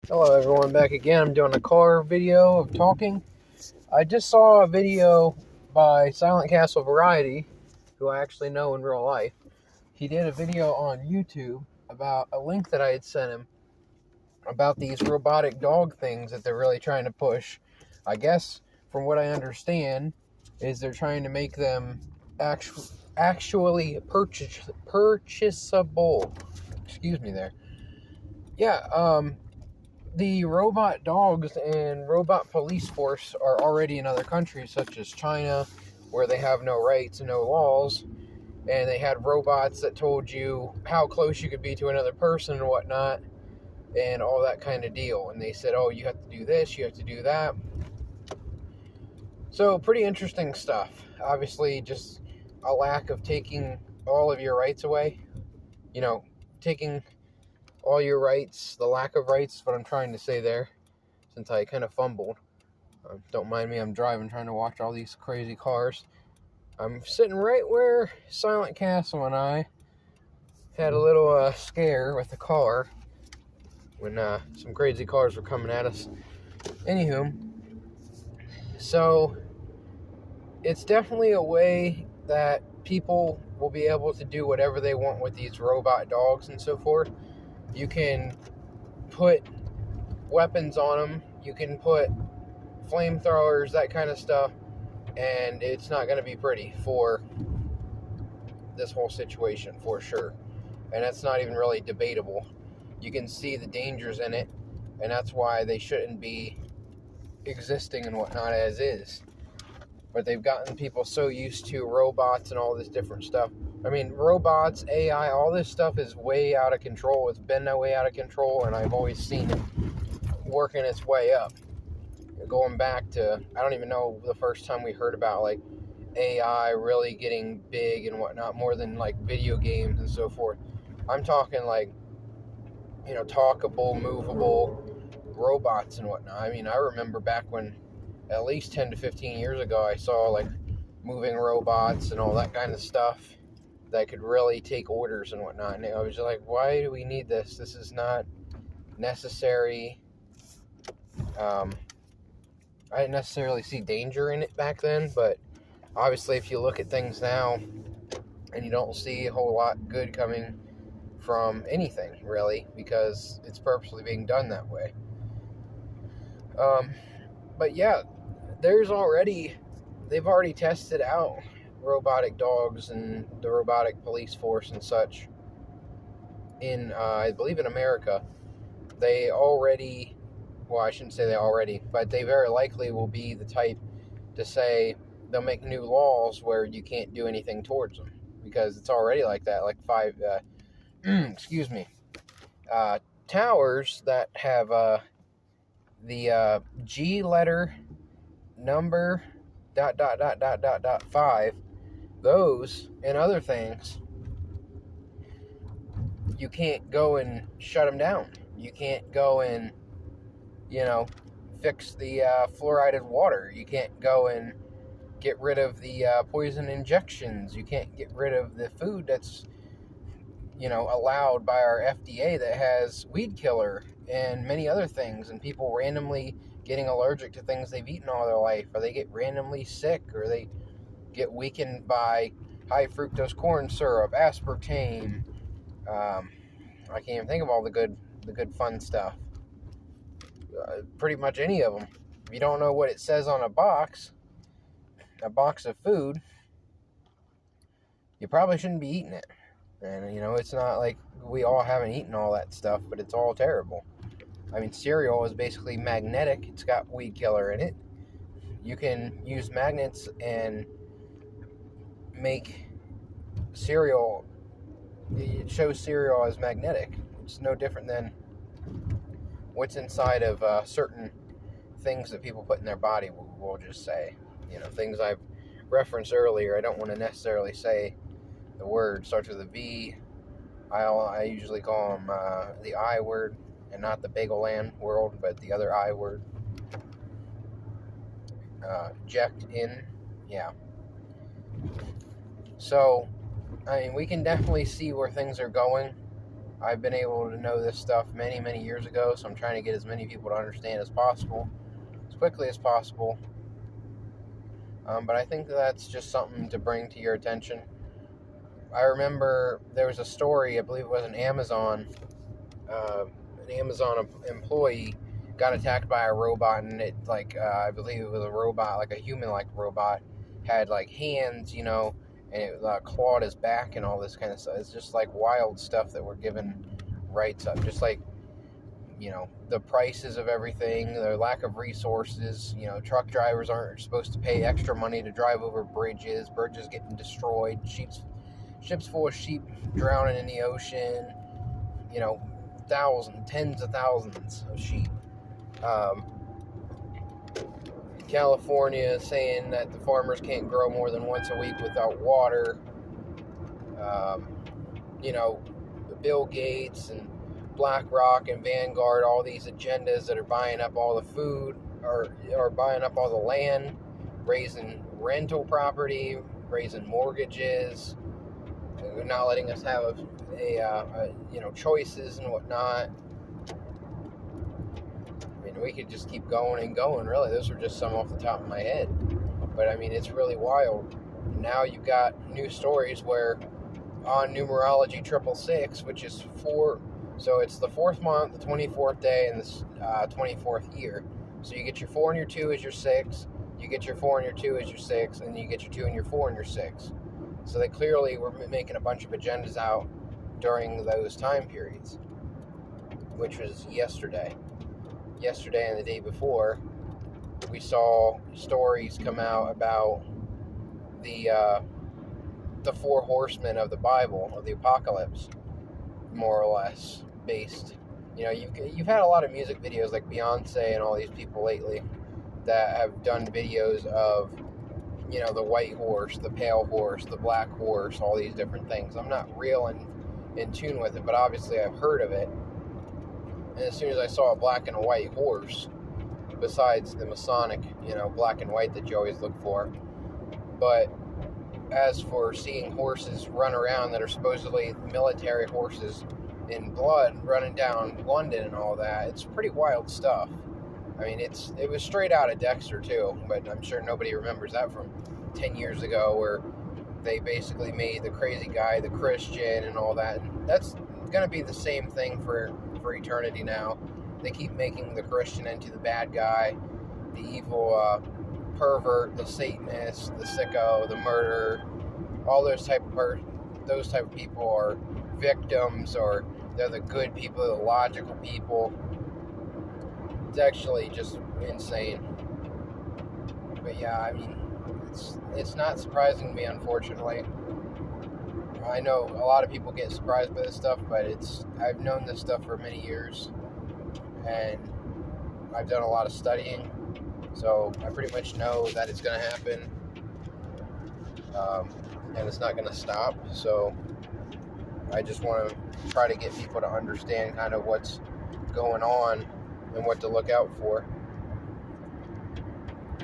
Hello everyone, back again. I'm doing a car video of talking. I just saw a video by Silent Castle Variety, who I actually know in real life. He did a video on YouTube about a link that I had sent him about these robotic dog things that they're really trying to push. I guess, from what I understand, is they're trying to make them actually purchasable. Excuse me there. Yeah, the robot dogs and robot police force are already in other countries such as China, where they have no rights and no laws, and they had robots that told you how close you could be to another person and whatnot, and all that kind of deal. And they said, oh, you have to do this, you have to do that. So pretty interesting stuff. Obviously, just a lack of taking all of your rights away. Taking all your rights, the lack of rights is what I'm trying to say there, since I kind of fumbled. Don't mind me, I'm driving, trying to watch all these crazy cars. I'm sitting right where Silent Castle and I had a little scare with the car when some crazy cars were coming at us. Anywho, so it's definitely a way that people will be able to do whatever they want with these robot dogs and so forth. You can put weapons on them, you can put flamethrowers, that kind of stuff, and it's not going to be pretty for this whole situation, for sure. And that's not even really debatable. You can see the dangers in it, and that's why they shouldn't be existing and whatnot as is. But they've gotten people so used to robots and all this different stuff. I mean, robots, AI, all this stuff is way out of control. It's been that way out of control, and I've always seen it working its way up. Going back to, I don't even know the first time we heard about like AI really getting big and whatnot, more than like video games and so forth. I'm talking like, talkable, movable robots and whatnot. I mean, I remember back when, at least 10 to 15 years ago, I saw like moving robots and all that kind of stuff that could really take orders and whatnot. And I was just like, why do we need this? This is not necessary. I didn't necessarily see danger in it back then, but obviously if you look at things now and you don't see a whole lot good coming from anything, really, because it's purposely being done that way. But yeah, they've already tested out robotic dogs and the robotic police force and such in, I believe in America. They already, well, I shouldn't say they already, but they very likely will be the type to say they'll make new laws where you can't do anything towards them, because it's already like that. Like towers that have the G letter number ... 5, those and other things, you can't go and shut them down. You can't go and fix the fluoridated water. You can't go and get rid of the poison injections. You can't get rid of the food that's allowed by our FDA that has weed killer and many other things, and people randomly getting allergic to things they've eaten all their life, or they get randomly sick, or they get weakened by high fructose corn syrup, aspartame. I can't even think of all the good fun stuff. Pretty much any of them. If you don't know what it says on a box of food, you probably shouldn't be eating it. And it's not like we all haven't eaten all that stuff, but it's all terrible. I mean, cereal is basically magnetic. It's got weed killer in it. You can use magnets and make cereal. It shows cereal as magnetic. It's no different than what's inside of certain things that people put in their body, we'll just say. Things I've referenced earlier. I don't want to necessarily say the word. Starts with a V. I usually call them the I word, and not the Bagel Land world, but the other I word. Ject in, yeah. So, I mean, we can definitely see where things are going. I've been able to know this stuff many, many years ago, so I'm trying to get as many people to understand as possible, as quickly as possible. But I think that's just something to bring to your attention. I remember there was a story, I believe it was an Amazon employee got attacked by a robot, and it, like, I believe it was a robot, like a human-like robot, had, like, hands, you know, and it clawed his back and all this kind of stuff. It's just, like, wild stuff that we're given rights of. Just, like, you know, the prices of everything, the lack of resources. You know, truck drivers aren't supposed to pay extra money to drive over bridges getting destroyed, ships full of sheep drowning in the ocean, you know, tens of thousands of sheep. California saying that the farmers can't grow more than once a week without water. You know, Bill Gates and BlackRock and Vanguard, all these agendas that are buying up all the food, or buying up all the land, raising rental property, raising mortgages, not letting us have you know, choices and whatnot. I mean, we could just keep going and going, really. Those are just some off the top of my head. But, I mean, it's really wild. Now you've got new stories where on numerology 666, which is 4, so it's the 4th month, the 24th day, and the 24th year. So you get your 4 and your 2 as your 6, you get your 4 and your 2 as your 6, and then you get your 2 and your 4 and your 6. So they clearly were making a bunch of agendas out during those time periods, which was yesterday. Yesterday and the day before, we saw stories come out about the 4 horsemen of the Bible, of the apocalypse, more or less, based. You know, you've had a lot of music videos like Beyonce and all these people lately that have done videos of, you know, the white horse, the pale horse, the black horse, all these different things. I'm not real in tune with it, but obviously I've heard of it. And as soon as I saw a black and a white horse, besides the Masonic, you know, black and white that you always look for, but as for seeing horses run around that are supposedly military horses in blood running down London and all that, it's pretty wild stuff. I mean, it was straight out of Dexter too, but I'm sure nobody remembers that from 10 years ago, where they basically made the crazy guy the Christian and all that. And that's going to be the same thing for eternity now. They keep making the Christian into the bad guy, the evil pervert, the Satanist, the sicko, the murderer. All those type of people are victims, or they're the good people, the logical people. It's actually just insane. But yeah, I mean, it's not surprising to me, unfortunately. I know a lot of people get surprised by this stuff, but I've known this stuff for many years, and I've done a lot of studying, so I pretty much know that it's going to happen, and it's not going to stop. So I just want to try to get people to understand kind of what's going on and what to look out for.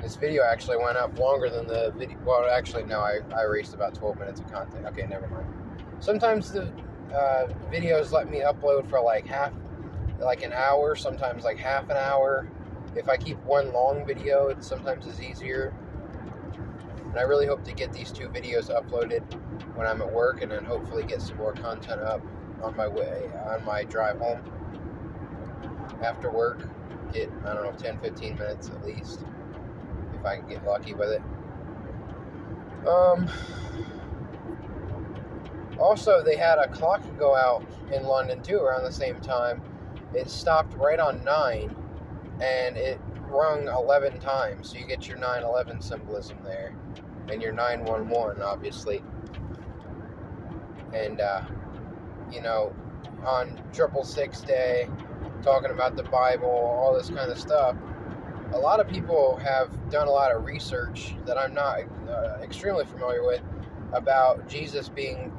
This video actually went up longer than the video. Well, actually, no, I erased about 12 minutes of content. Okay, never mind. Sometimes the videos let me upload for like an hour, sometimes like half an hour. If I keep one long video, it sometimes is easier. And I really hope to get these 2 videos uploaded when I'm at work, and then hopefully get some more content up on my drive home after work. Get, I don't know, 10-15 minutes at least, if I can get lucky with it. Also, they had a clock go out in London too around the same time. It stopped right on 9, and it rung 11 times. So you get your 9/11 symbolism there, and your 911, obviously. And you know, on 666 Day, talking about the Bible, all this kind of stuff. A lot of people have done a lot of research that I'm not extremely familiar with about Jesus being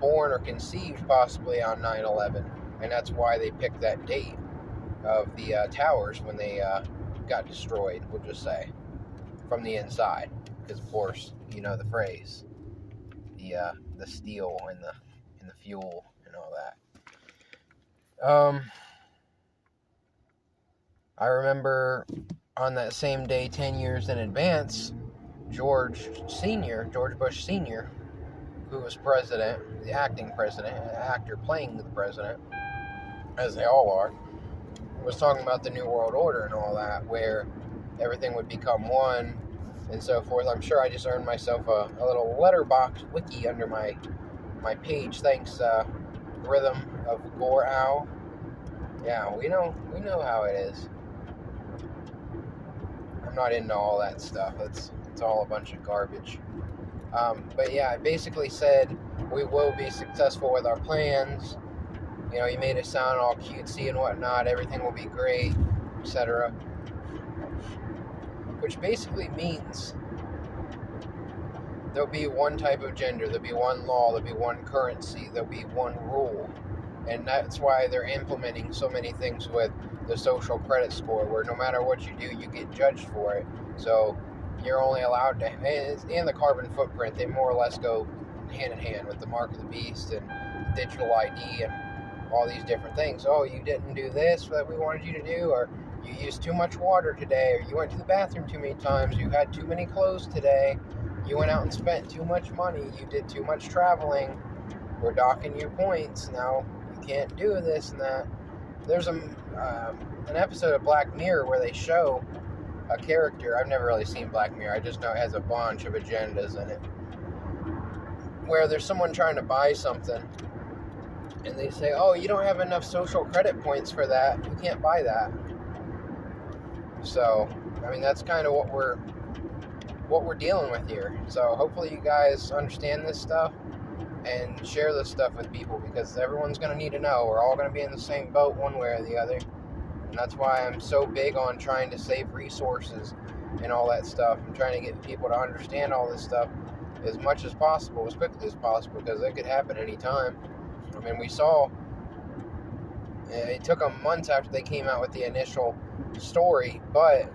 born or conceived possibly on 9/11, and that's why they picked that date of the towers when they got destroyed, we'll just say, from the inside, because of course you know the phrase, the steel and the fuel and all that. I remember on that same day, 10 years in advance, George Bush Sr., who was president, the acting president, an actor playing the president, as they all are, was talking about the New World Order and all that, where everything would become one and so forth. I'm sure I just earned myself a little letterbox wiki under my page. Thanks, Rhythm of Gore Owl. Yeah, we know how it is. I'm not into all that stuff. It's all a bunch of garbage. But yeah, I basically said we will be successful with our plans. You know, he made it sound all cutesy and whatnot. Everything will be great, etc. Which basically means there'll be one type of gender, there'll be one law, there'll be one currency, there'll be one rule. And that's why they're implementing so many things with the social credit score, where no matter what you do, you get judged for it. So you're only allowed to, and the carbon footprint, they more or less go hand in hand with the mark of the beast and digital ID and all these different things. Oh, you didn't do this that we wanted you to do, or you used too much water today, or you went to the bathroom too many times, you had too many clothes today, you went out and spent too much money, you did too much traveling, we're docking your points, now you can't do this and that. There's an episode of Black Mirror where they show a character, I've never really seen Black Mirror, I just know it has a bunch of agendas in it, where there's someone trying to buy something, and they say, oh, you don't have enough social credit points for that, you can't buy that. So, I mean, that's kind of what we're dealing with here. So hopefully you guys understand this stuff and share this stuff with people, because everyone's going to need to know. We're all going to be in the same boat one way or the other. And that's why I'm so big on trying to save resources and all that stuff. I'm trying to get people to understand all this stuff as much as possible, as quickly as possible, because it could happen anytime. I mean, we saw, it took them months after they came out with the initial story, but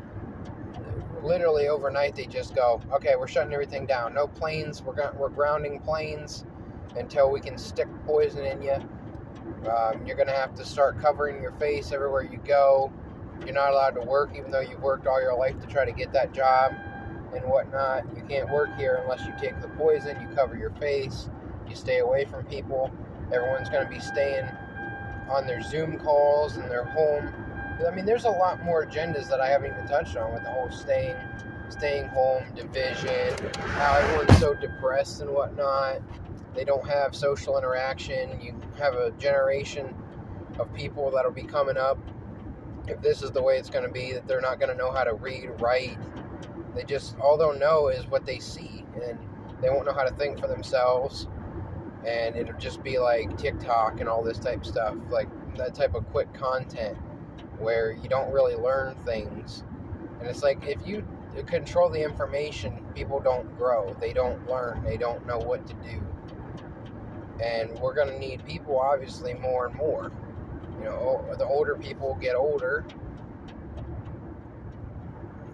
literally overnight they just go, okay, we're shutting everything down. No planes, we're grounding planes until we can stick poison in you. You're going to have to start covering your face everywhere you go. You're not allowed to work, even though you've worked all your life to try to get that job and whatnot. You can't work here unless you take the poison, you cover your face, you stay away from people. Everyone's going to be staying on their Zoom calls in their home. I mean, there's a lot more agendas that I haven't even touched on, with the whole staying home, division, how everyone's so depressed and whatnot. They don't have social interaction. You have a generation of people that'll be coming up, if this is the way it's going to be, that they're not going to know how to read, write. They just, all they'll know is what they see, and they won't know how to think for themselves. And it'll just be like TikTok and all this type of stuff, like that type of quick content where you don't really learn things. And it's like, if you control the information, people don't grow, they don't learn, they don't know what to do. And we're going to need people, obviously, more and more. You know, the older people get older.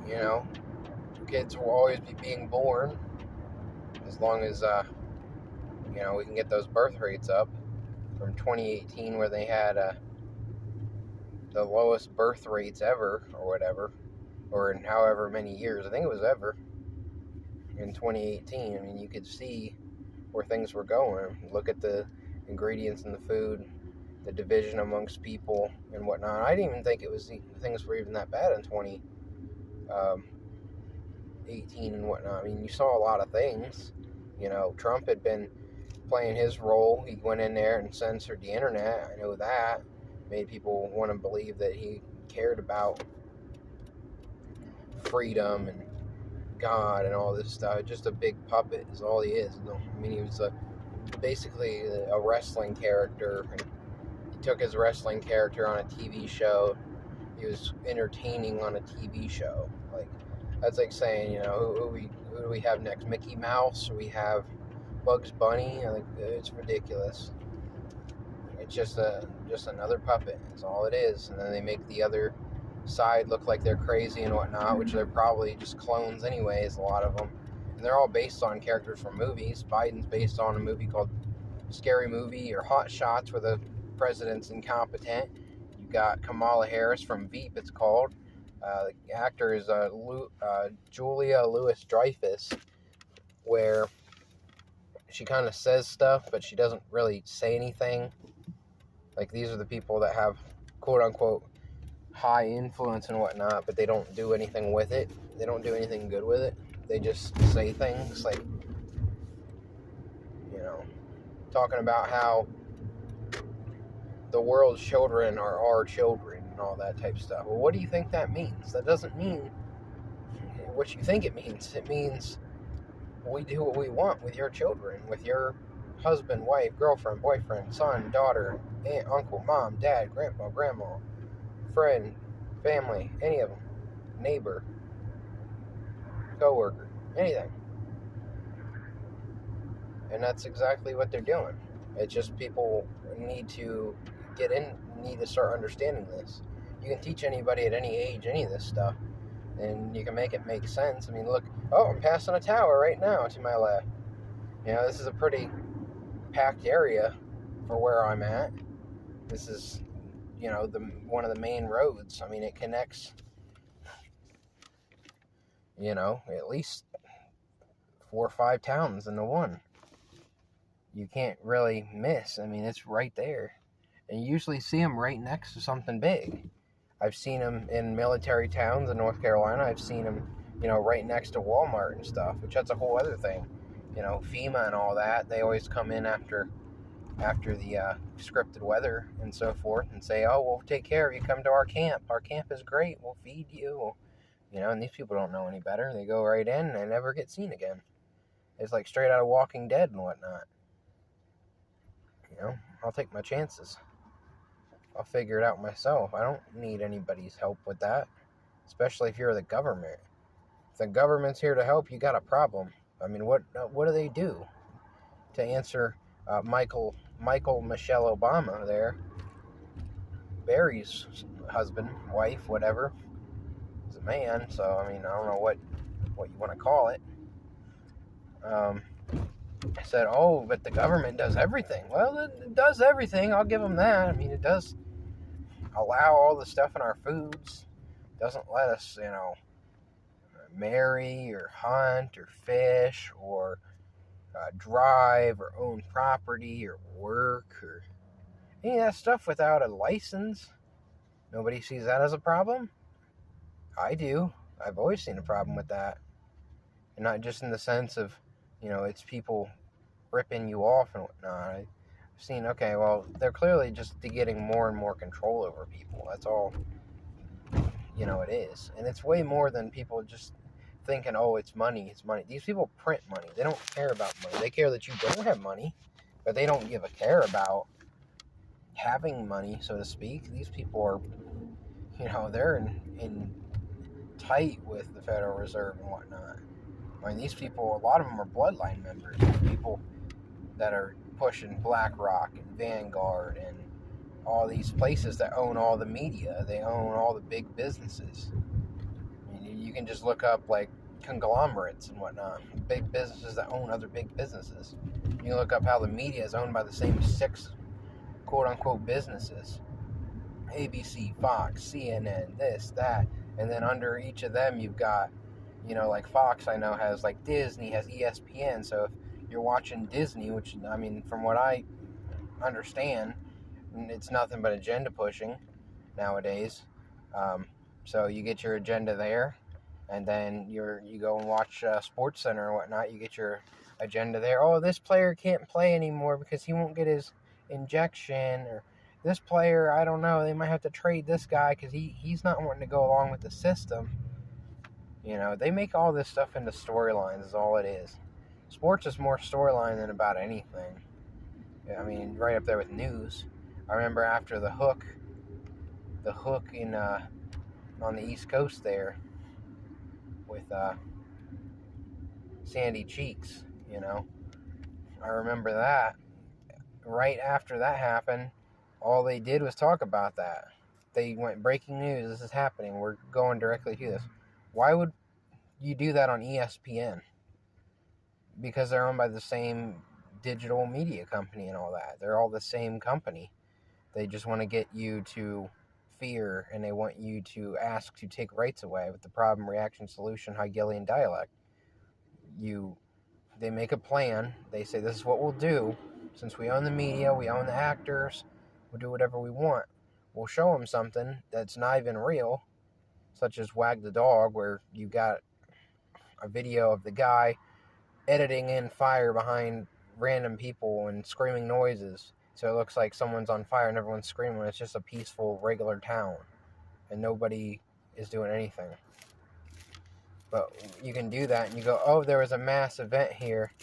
You know, kids will always be being born, as long as, you know, we can get those birth rates up from 2018, where they had the lowest birth rates ever, or whatever, or in however many years. I think it was ever in 2018. I mean, you could see where things were going. Look at the ingredients in the food, the division amongst people and whatnot. I didn't even think things were even that bad in 2018 and whatnot. I mean, you saw a lot of things. You know, Trump had been playing his role. He went in there and censored the internet. I know that. Made people want to believe that he cared about freedom and God and all this stuff. Just a big puppet is all he is. I mean, he was basically a wrestling character. And he took his wrestling character on a TV show. He was entertaining on a TV show. Like, that's like saying, you know, who do we have next? Mickey Mouse? Or we have Bugs Bunny? Like, it's ridiculous. It's just another puppet. That's all it is. And then they make the other side look like they're crazy and whatnot, which they're probably just clones anyways, a lot of them. And they're all based on characters from movies. Biden's based on a movie called Scary Movie or Hot Shots, where the president's incompetent. You got Kamala Harris from Veep, it's called. The actor is Julia Louis-Dreyfus, where she kind of says stuff, but she doesn't really say anything. Like, these are the people that have, quote-unquote, high influence and whatnot, but they don't do anything with it. They don't do anything good with it. They just say things like, talking about how the world's children are our children and all that type of stuff. Well, what do you think that means? That doesn't mean what you think it means. It means we do what we want with your children, with your husband, wife, girlfriend, boyfriend, son, daughter, aunt, uncle, mom, dad, grandpa, grandma, friend, family, any of them, neighbor, coworker, anything. And that's exactly what they're doing. It's just people need to start understanding this. You can teach anybody at any age any of this stuff, and you can make it make sense. I mean, look, I'm passing a tower right now to my left. This is a pretty packed area for where I'm at. This is, one of the main roads. I mean, it connects, at least 4 or 5 towns into one. You can't really miss. I mean, it's right there. And you usually see them right next to something big. I've seen them in military towns in North Carolina. I've seen them, right next to Walmart and stuff, which that's a whole other thing. FEMA and all that, they always come in after the scripted weather and so forth and say, oh, we'll take care of you. Come to our camp. Our camp is great. We'll feed you. And these people don't know any better. They go right in and they never get seen again. It's like straight out of Walking Dead and whatnot. I'll take my chances. I'll figure it out myself. I don't need anybody's help with that, especially if you're the government. If the government's here to help, you got a problem. I mean, what do they do? To answer Michael Michelle Obama there, Barry's husband, wife, whatever, is a man, so, I mean, I don't know what you want to call it. I said, oh, but the government does everything. Well, it does everything. I'll give them that. I mean, it does allow all the stuff in our foods. It doesn't let us, marry or hunt or fish or drive or own property or work or any of that stuff without a license. Nobody sees that as a problem. I do. I've always seen a problem with that. And not just in the sense of, it's people ripping you off and whatnot. I've seen, okay, well, they're clearly just getting more and more control over people. That's all, it is. And it's way more than people just thinking, oh, it's money. These people print money. They don't care about money. They care that you don't have money, but they don't give a care about having money, so to speak. These people are, they're in tight with the Federal Reserve and whatnot. I mean, these people, a lot of them are bloodline members. People that are pushing BlackRock and Vanguard and all these places that own all the media. They own all the big businesses. I mean, you can just look up, like, conglomerates and whatnot. Big businesses that own other big businesses. You can look up how the media is owned by the same 6 quote-unquote businesses. ABC, Fox, CNN, this, that. And then under each of them, you've got, like Fox, I know, has, like, Disney, has ESPN. So if you're watching Disney, which, I mean, from what I understand, it's nothing but agenda pushing nowadays. So you get your agenda there, and then you go and watch Sports Center or whatnot. You get your agenda there. Oh, this player can't play anymore because he won't get his injection, or this player, I don't know, they might have to trade this guy because he's not wanting to go along with the system. They make all this stuff into storylines is all it is. Sports is more storyline than about anything. I mean, right up there with news. I remember after the hook in on the East Coast there with Sandy Cheeks, I remember that. Right after that happened, all they did was talk about that. They went, breaking news, this is happening, we're going directly to this. Why would you do that on ESPN? Because they're owned by the same digital media company and all that. They're all the same company. They just want to get you to fear, and they want you to ask to take rights away with the problem, reaction, solution, Hegelian dialect. They make a plan. They say, this is what we'll do. Since we own the media, we own the actors, we'll do whatever we want. We'll show them something that's not even real, such as Wag the Dog, where you got a video of the guy editing in fire behind random people and screaming noises. So it looks like someone's on fire and everyone's screaming. It's just a peaceful, regular town, and nobody is doing anything. But you can do that, and you go, oh, there was a mass event here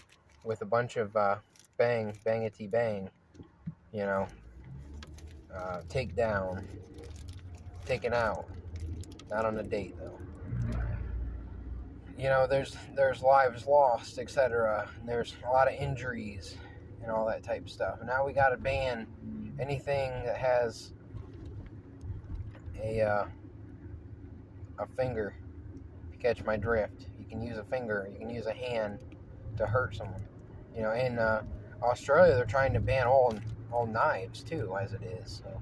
with a bunch of bangity bang, take down, taken out. Not on a date, though. There's lives lost, etc. There's a lot of injuries and all that type of stuff. And now we got to ban anything that has a finger. If you catch my drift, you can use a finger, you can use a hand to hurt someone. In Australia, they're trying to ban all knives too, as it is. So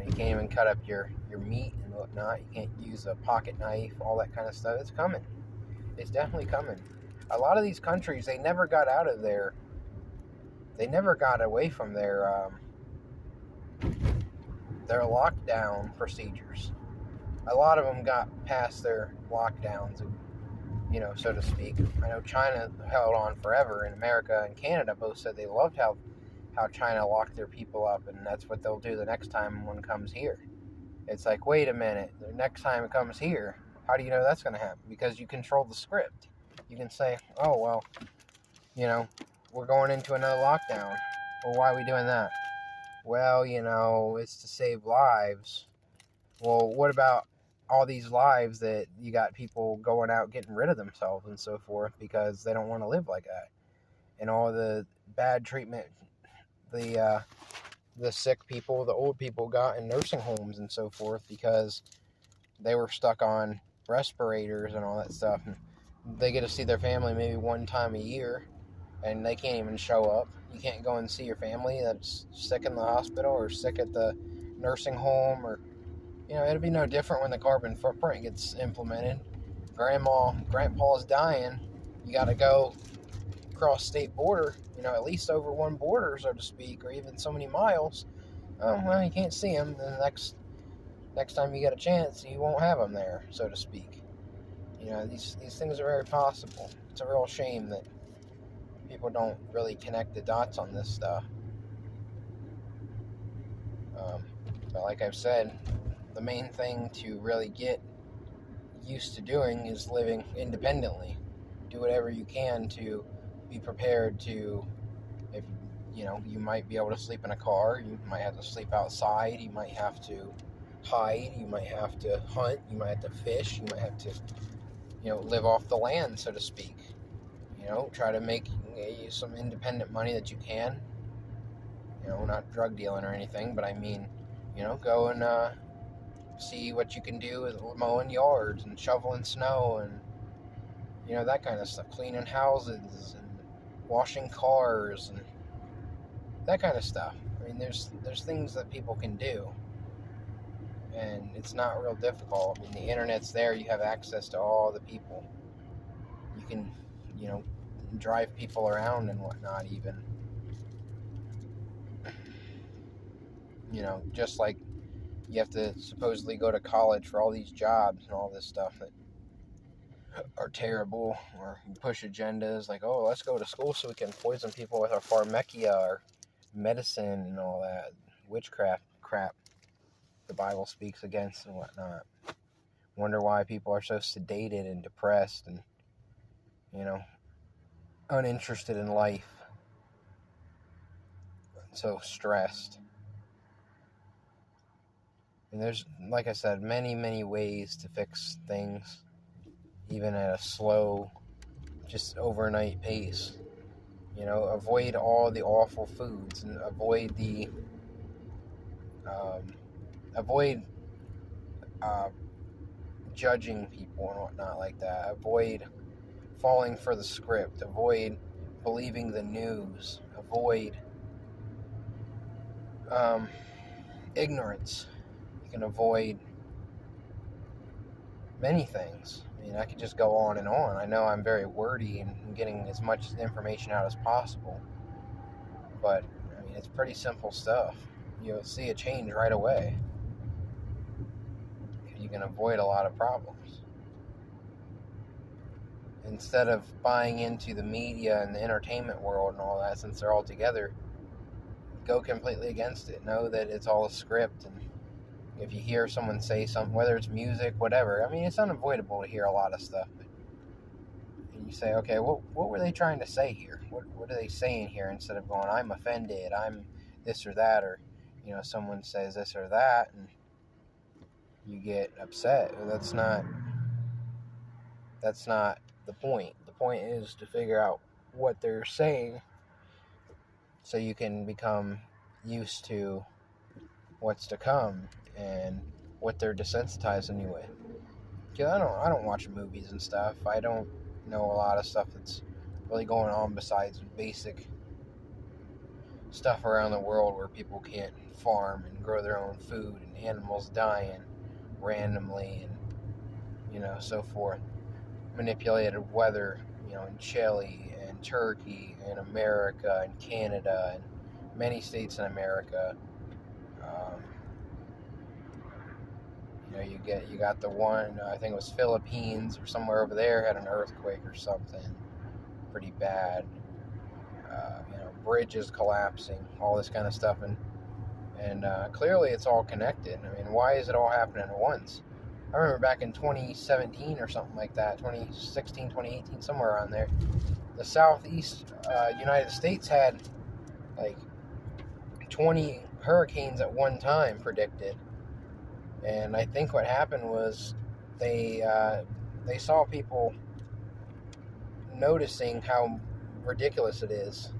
you can't even cut up your meat and whatnot. You can't use a pocket knife, all that kind of stuff. It's coming. It's definitely coming. A lot of these countries, they never got away from their lockdown procedures. A lot of them got past their lockdowns, so to speak. I know China held on forever, and America and Canada both said they loved how China locked their people up, and that's what they'll do the next time one comes here. It's like, wait a minute, the next time it comes here, how do you know that's going to happen? Because you control the script. You can say, oh, well, we're going into another lockdown. Well, why are we doing that? Well, it's to save lives. Well, what about all these lives that you got people going out getting rid of themselves and so forth because they don't want to live like that? And all the bad treatment the sick people, the old people got in nursing homes and so forth because they were stuck on respirators and all that stuff. And they get to see their family maybe one time a year, and they can't even show up. You can't go and see your family that's sick in the hospital or sick at the nursing home, or it'll be no different when the carbon footprint gets implemented. Grandpa's dying. You got to go cross state border, at least over one border, so to speak, or even so many miles. Oh, well, you can't see him. Then the next time you get a chance, you won't have him there, so to speak. These things are very possible. It's a real shame that people don't really connect the dots on this stuff. But like I've said, the main thing to really get used to doing is living independently. Do whatever you can to be prepared to, if you might be able to sleep in a car, you might have to sleep outside, you might have to hide, you might have to hunt, you might have to fish, you might have to live off the land, so to speak. Try to make some independent money that you can. Not drug dealing or anything, but I mean, go and see what you can do with mowing yards and shoveling snow and that kind of stuff, cleaning houses and washing cars and that kind of stuff. I mean, there's things that people can do, and it's not real difficult. I mean, the internet's there. You have access to all the people. You can, drive people around and whatnot even. Just like you have to supposedly go to college for all these jobs and all this stuff that are terrible, or push agendas like, oh, let's go to school so we can poison people with our pharmacia or medicine and all that witchcraft crap the Bible speaks against and whatnot. Wonder why people are so sedated and depressed and uninterested in life, so stressed. And there's, like I said, many ways to fix things, even at a slow, just overnight pace. Avoid all the awful foods, and avoid judging people and whatnot like that. Avoid falling for the script. Avoid believing the news. Avoid ignorance. You can avoid many things. I mean, I could just go on and on. I know I'm very wordy and getting as much information out as possible, but I mean, it's pretty simple stuff. You'll see a change right away. You can avoid a lot of problems. Instead of buying into the media and the entertainment world and all that, since they're all together, go completely against it. Know that it's all a script, and if you hear someone say something, whether it's music, whatever, I mean, it's unavoidable to hear a lot of stuff. And you say, okay, what were they trying to say here? What are they saying here? Instead of going, I'm offended, I'm this or that, or, someone says this or that, and you get upset. That's not the point. The point is to figure out what they're saying so you can become used to what's to come and what they're desensitizing you with. Because I don't watch movies and stuff. I don't know a lot of stuff that's really going on besides basic stuff around the world where people can't farm and grow their own food, and animals dying randomly, and so forth. Manipulated weather, in Chile and Turkey and America and Canada and many states in America. You got the one, I think it was Philippines or somewhere over there, had an earthquake or something pretty bad. Bridges collapsing, all this kind of stuff, and clearly it's all connected. I mean, why is it all happening at once? I remember back in 2017 or something like that, 2016, 2018, somewhere around there, the southeast United States had like 20 hurricanes at one time predicted. And I think what happened was they saw people noticing how ridiculous it is,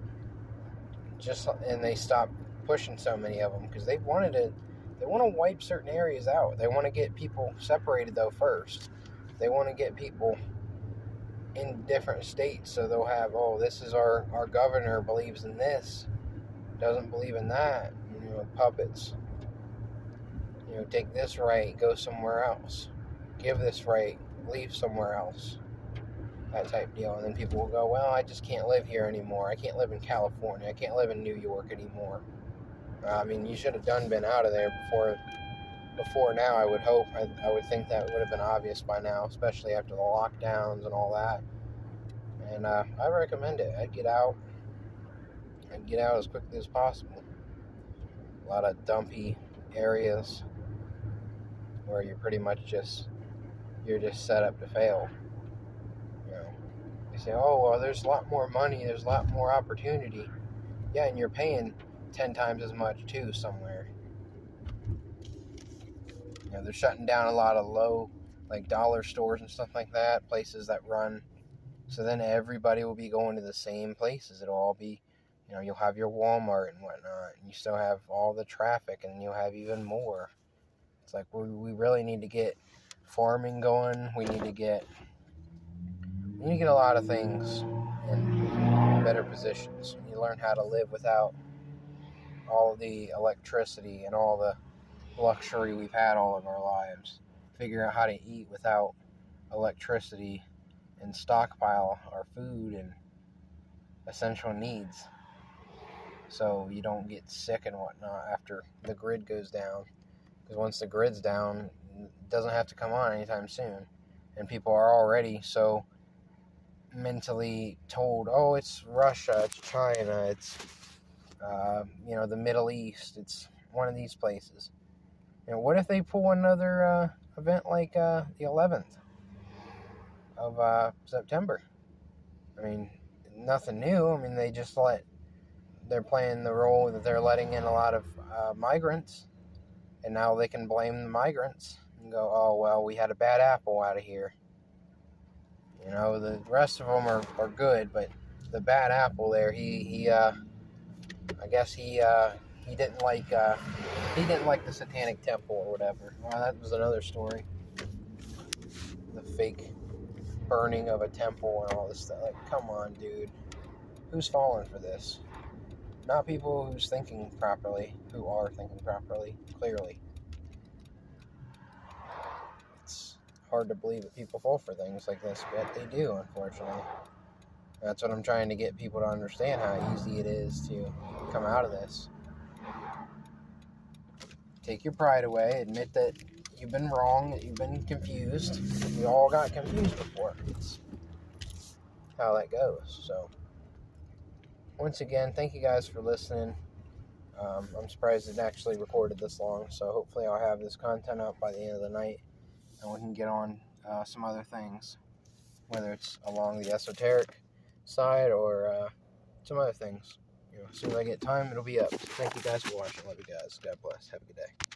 and they stopped pushing so many of them because they want to wipe certain areas out. They want to get people separated though first. They want to get people in different states, so they'll have, this is our governor believes in this, doesn't believe in that. Puppets. Take this right, go somewhere else. Give this right, leave somewhere else. That type deal. And then people will go, well, I just can't live here anymore. I can't live in California. I can't live in New York anymore. I mean, you should have been out of there before now, I would hope. I would think that would have been obvious by now, especially after the lockdowns and all that. And I recommend it. I'd get out as quickly as possible. A lot of dumpy areas where you're pretty much just set up to fail. You say, there's a lot more money, there's a lot more opportunity. Yeah, and you're paying 10 times as much too somewhere. They're shutting down a lot of low, like dollar stores and stuff like that, places that run. So then everybody will be going to the same places. It'll all be, you'll have your Walmart and whatnot, and you still have all the traffic, and you'll have even more. It's like we really need to get farming going. We need to get a lot of things in better positions. You learn how to live without all the electricity and all the luxury we've had all of our lives. Figure out how to eat without electricity and stockpile our food and essential needs so you don't get sick and whatnot after the grid goes down. Because once the grid's down, it doesn't have to come on anytime soon. And people are already so mentally told, it's Russia, it's China, it's the Middle East, it's one of these places. What if they pull another event like the 11th of September? I mean, nothing new. I mean, they're playing the role that they're letting in a lot of migrants, and now they can blame the migrants and go, we had a bad apple out of here. The rest of them are good, but the bad apple there, I guess he didn't like the Satanic Temple or whatever. Well, that was another story. The fake burning of a temple and all this stuff. Like, come on, dude. Who's falling for this? not people who are thinking properly, clearly. It's hard to believe that people fall for things like this, but they do, unfortunately. That's what I'm trying to get people to understand, how easy it is to come out of this. Take your pride away, admit that you've been wrong, that you've been confused. We all got confused before. It's how that goes. So, once again, thank you guys for listening. I'm surprised it actually recorded this long, so hopefully I'll have this content up by the end of the night, and we can get on some other things, whether it's along the esoteric side or some other things. As soon as I get time, it'll be up. So thank you guys for watching. Love you guys. God bless. Have a good day.